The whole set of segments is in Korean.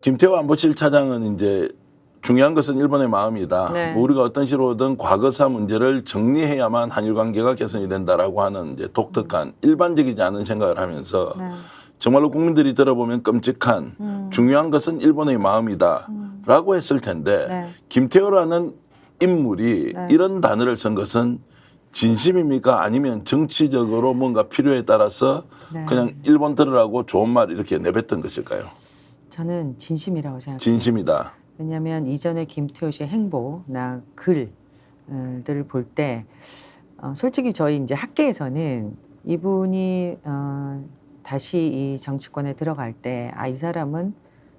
김태호 안보실 차장은 이제 중요한 것은 일본의 마음이다. 네. 우리가 어떤 식으로든 과거사 문제를 정리해야만 한일 관계가 개선이 된다라고 하는 이제 독특한 일반적이지 않은 생각을 하면서 네. 정말로 국민들이 들어보면 끔찍한 중요한 것은 일본의 마음이다라고 했을 텐데 네. 김태호라는 인물이 네. 이런 단어를 쓴 것은 진심입니까? 아니면 정치적으로 뭔가 필요에 따라서 네. 그냥 일본 들으라고 좋은 말 이렇게 내뱉은 것일까요? 저는 진심이라고 생각해요. 진심이다. 왜냐하면 이전에 김태호 씨의 행보나 글들을 볼 때 솔직히 저희 이제 학계에서는 이분이 다시 이 정치권에 들어갈 때 이 사람은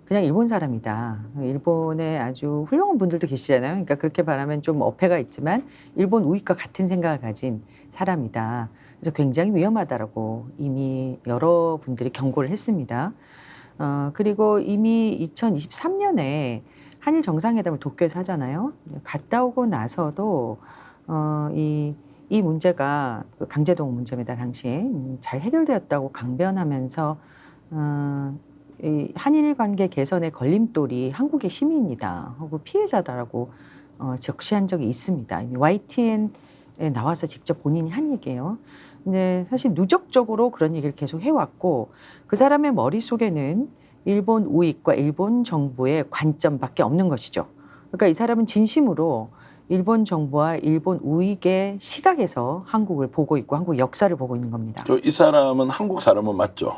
그냥 일본 사람이다. 일본에 아주 훌륭한 분들도 계시잖아요. 그러니까 그렇게 말하면 좀 어폐가 있지만 일본 우익과 같은 생각을 가진 사람이다. 그래서 굉장히 위험하다라고 이미 여러분들이 경고를 했습니다. 그리고 이미 2023년에 한일 정상회담을 도쿄에서 하잖아요. 갔다 오고 나서도 이 문제가 그 강제동 문제입니다. 당시에 잘 해결되었다고 강변하면서 이 한일 관계 개선의 걸림돌이 한국의 시민이다 하고 피해자다라고 적시한 적이 있습니다. 이미 YTN에 나와서 직접 본인이 한 얘기예요. 근데 사실 누적적으로 그런 얘기를 계속 해왔고 그 사람의 머릿속에는 일본 우익과 일본 정부의 관점밖에 없는 것이죠. 그러니까 이 사람은 진심으로 일본 정부와 일본 우익의 시각에서 한국을 보고 있고 한국 역사를 보고 있는 겁니다. 이 사람은 한국 사람은 맞죠?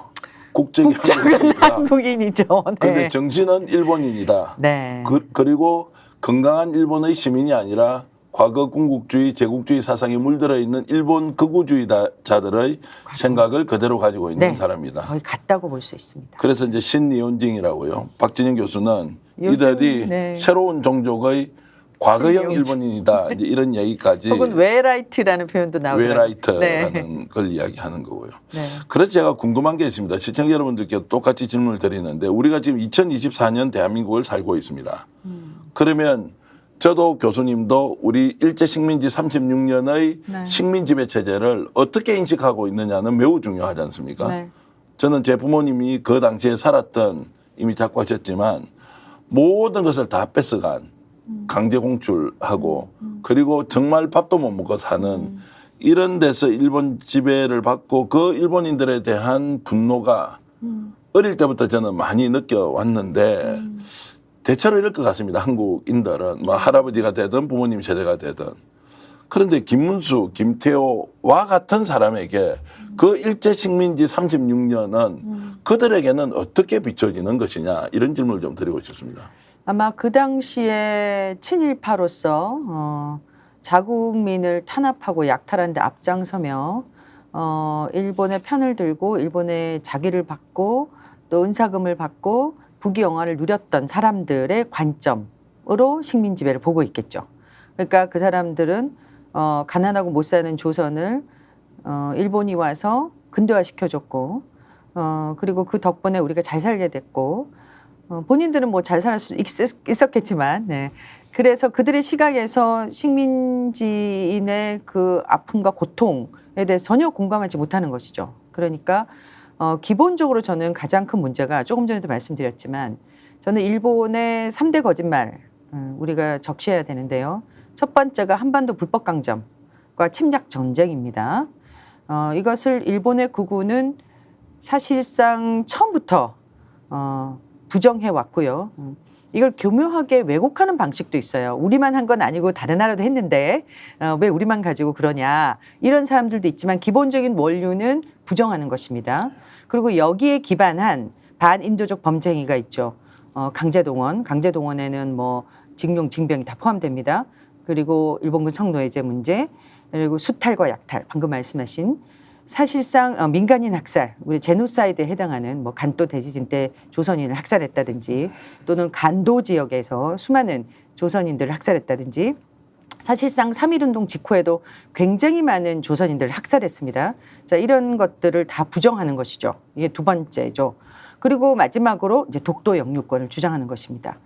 국적이 국적은 한국인이다. 한국인이죠. 그런데 네. 정신은 일본인이다. 네. 그리고 건강한 일본의 시민이 아니라 과거 군국주의, 제국주의 사상에 물들어 있는 일본 극우주의자들의 생각을 그대로 가지고 있는 네. 사람이다. 거의 같다고 볼 수 있습니다. 그래서 이제 신니온징이라고요. 박진영 교수는 요즘, 이들이 네. 새로운 종족의 과거형 신니온징. 일본인이다. 이제 이런 얘기까지 혹은 웨라이트라는 표현도 나오더라고요. 웨라이트라는 네. 걸 이야기하는 거고요. 네. 그래서 제가 궁금한 게 있습니다. 시청자 여러분들께 똑같이 질문을 드리는데 우리가 지금 2024년 대한민국을 살고 있습니다. 그러면 저도 교수님도 우리 일제 식민지 36년의 네. 식민 지배 체제를 어떻게 인식하고 있느냐는 매우 중요하지 않습니까? 네. 저는 제 부모님이 그 당시에 살았던 이미 작고하셨지만 모든 것을 다 뺏어간 강제 공출하고 그리고 정말 밥도 못 먹고 사는 이런 데서 일본 지배를 받고 그 일본인들에 대한 분노가 어릴 때부터 저는 많이 느껴왔는데 대체로 이럴 것 같습니다. 한국인들은 뭐 할아버지가 되든 부모님 세대가 되든. 그런데 김문수, 김태호와 같은 사람에게 그 일제 식민지 36년은 그들에게는 어떻게 비춰지는 것이냐 이런 질문을 좀 드리고 싶습니다. 아마 그 당시에 친일파로서 자국민을 탄압하고 약탈하는 데 앞장서며 일본의 편을 들고 일본의 자기를 받고 또 은사금을 받고 부귀영화를 누렸던 사람들의 관점으로 식민 지배를 보고 있겠죠. 그러니까 그 사람들은 가난하고 못 사는 조선을 일본이 와서 근대화시켜줬고 그리고 그 덕분에 우리가 잘 살게 됐고 본인들은 뭐 잘 살 수 있었겠지만 네. 그래서 그들의 시각에서 식민지인의 그 아픔과 고통에 대해 전혀 공감하지 못하는 것이죠. 그러니까 기본적으로 저는 가장 큰 문제가 조금 전에도 말씀드렸지만 저는 일본의 3대 거짓말 우리가 적시해야 되는데요. 첫 번째가 한반도 불법 강점과 침략 전쟁입니다. 이것을 일본의 국군은 사실상 처음부터 부정해 왔고요. 이걸 교묘하게 왜곡하는 방식도 있어요. 우리만 한 건 아니고 다른 나라도 했는데 왜 우리만 가지고 그러냐. 이런 사람들도 있지만 기본적인 원류는 부정하는 것입니다. 그리고 여기에 기반한 반인도적 범죄 행위가 있죠. 강제동원에는 뭐 징용, 징병이 다 포함됩니다. 그리고 일본군 성노예제 문제, 그리고 수탈과 약탈, 방금 말씀하신 사실상 민간인 학살, 우리 제노사이드에 해당하는 뭐 간도 대지진 때 조선인을 학살했다든지 또는 간도 지역에서 수많은 조선인들을 학살했다든지 사실상 3.1운동 직후에도 굉장히 많은 조선인들을 학살했습니다. 자, 이런 것들을 다 부정하는 것이죠. 이게 두 번째죠. 그리고 마지막으로 이제 독도 영유권을 주장하는 것입니다.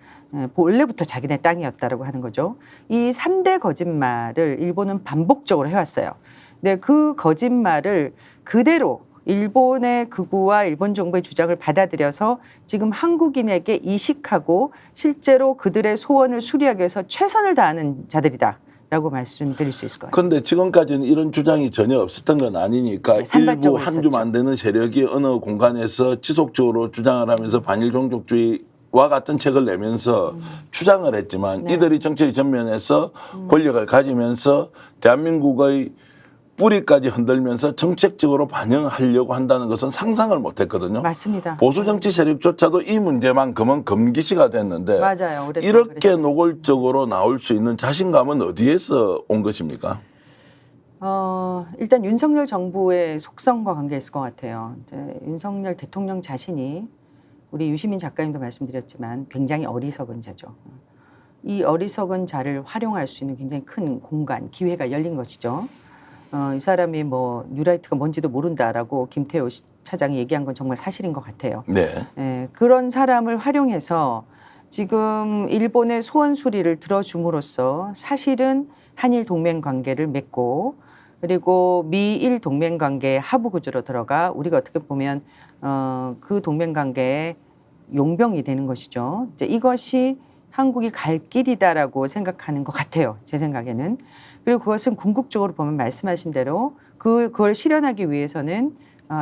원래부터 자기네 땅이었다라고 하는 거죠. 이 3대 거짓말을 일본은 반복적으로 해왔어요. 근데 그 거짓말을 그대로 일본의 극우와 일본 정부의 주장을 받아들여서 지금 한국인에게 이식하고 실제로 그들의 소원을 수리하기 위해서 최선을 다하는 자들이다라고 말씀드릴 수 있을 것 같아요. 그런데 지금까지는 이런 주장이 전혀 없었던 건 아니니까 네, 일부 산발적으로 한 있었죠. 줌 안 되는 세력이 어느 공간에서 지속적으로 주장을 하면서 반일 종족주의와 같은 책을 내면서 주장을 했지만 네. 이들이 정치의 전면에서 권력을 가지면서 대한민국의 뿌리까지 흔들면서 정책적으로 반영하려고 한다는 것은 상상을 못했거든요. 맞습니다. 보수 정치 세력조차도 이 문제만큼은 금기시가 됐는데 맞아요. 오랫동안 이렇게 그랬죠. 노골적으로 나올 수 있는 자신감은 어디에서 온 것입니까? 일단 윤석열 정부의 속성과 관계있을 것 같아요. 이제 윤석열 대통령 자신이 우리 유시민 작가님도 말씀드렸지만 굉장히 어리석은 자죠. 이 어리석은 자를 활용할 수 있는 굉장히 큰 공간, 기회가 열린 것이죠. 이 사람이 뭐 뉴라이트가 뭔지도 모른다라고 김태호 차장이 얘기한 건 정말 사실인 것 같아요. 네. 예, 그런 사람을 활용해서 지금 일본의 소원 수리를 들어줌으로써 사실은 한일 동맹 관계를 맺고 그리고 미일 동맹 관계의 하부 구조로 들어가 우리가 어떻게 보면 그 동맹 관계의 용병이 되는 것이죠. 이제 이것이 한국이 갈 길이다라고 생각하는 것 같아요. 제 생각에는. 그리고 그것은 궁극적으로 보면 말씀하신 대로 그걸 실현하기 위해서는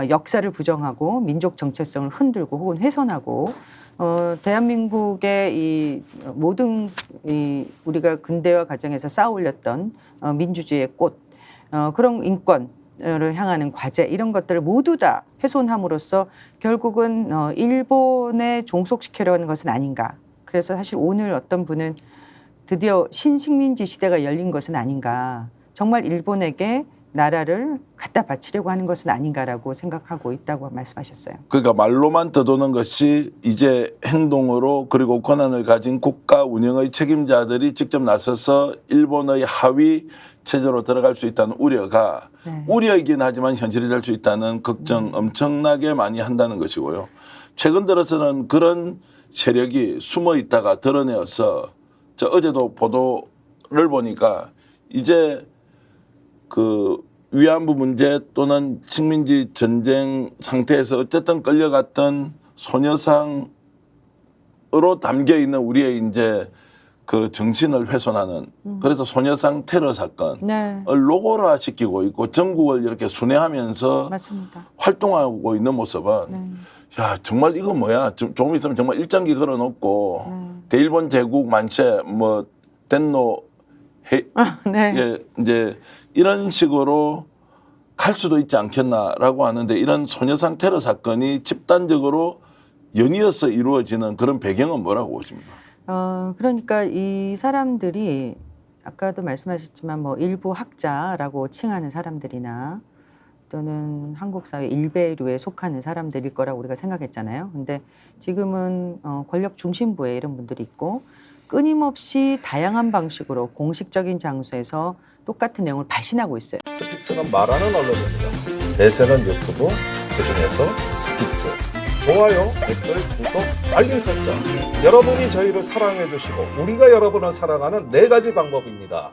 역사를 부정하고 민족 정체성을 흔들고 혹은 훼손하고 대한민국의 이 모든 우리가 근대화 과정에서 쌓아 올렸던 민주주의의 꽃 그런 인권을 향하는 과제 이런 것들을 모두 다 훼손함으로써 결국은 일본에 종속시키려는 것은 아닌가. 그래서 사실 오늘 어떤 분은 드디어 신식민지 시대가 열린 것은 아닌가. 정말 일본에게 나라를 갖다 바치려고 하는 것은 아닌가라고 생각하고 있다고 말씀하셨어요. 그러니까 말로만 떠도는 것이 이제 행동으로 그리고 권한을 가진 국가 운영의 책임자들이 직접 나서서 일본의 하위 체제로 들어갈 수 있다는 우려가 우려이긴 하지만 현실이 될 수 있다는 걱정 엄청나게 많이 한다는 것이고요. 최근 들어서는 그런 세력이 숨어 있다가 드러내어서 저 어제도 보도를 보니까 이제 그 위안부 문제 또는 식민지 전쟁 상태에서 어쨌든 끌려갔던 소녀상으로 담겨 있는 우리의 이제 그 정신을 훼손하는 그래서 소녀상 테러 사건을 네, 로고화 시키고 있고 전국을 이렇게 순회하면서 맞습니다. 활동하고 있는 모습은 네. 야 정말 이거 뭐야 조금 있으면 정말 일장기 걸어놓고 대일본 제국 만세 뭐 덴노 네. 예, 이제 이런 식으로 갈 수도 있지 않겠나라고 하는데 이런 소녀상 테러 사건이 집단적으로 연이어서 이루어지는 그런 배경은 뭐라고 보십니까? 그러니까 이 사람들이 아까도 말씀하셨지만 뭐 일부 학자라고 칭하는 사람들이나 또는 한국 사회 일베류에 속하는 사람들일 거라고 우리가 생각했잖아요. 근데 지금은 권력 중심부에 이런 분들이 있고 끊임없이 다양한 방식으로 공식적인 장소에서 똑같은 내용을 발신하고 있어요. 스픽스는 말하는 언론입니다. 대세는 유튜브, 그중에서 스픽스. 좋아요, 댓글, 구독, 알림 설정. 여러분이 저희를 사랑해 주시고 우리가 여러분을 사랑하는 4가지 방법입니다.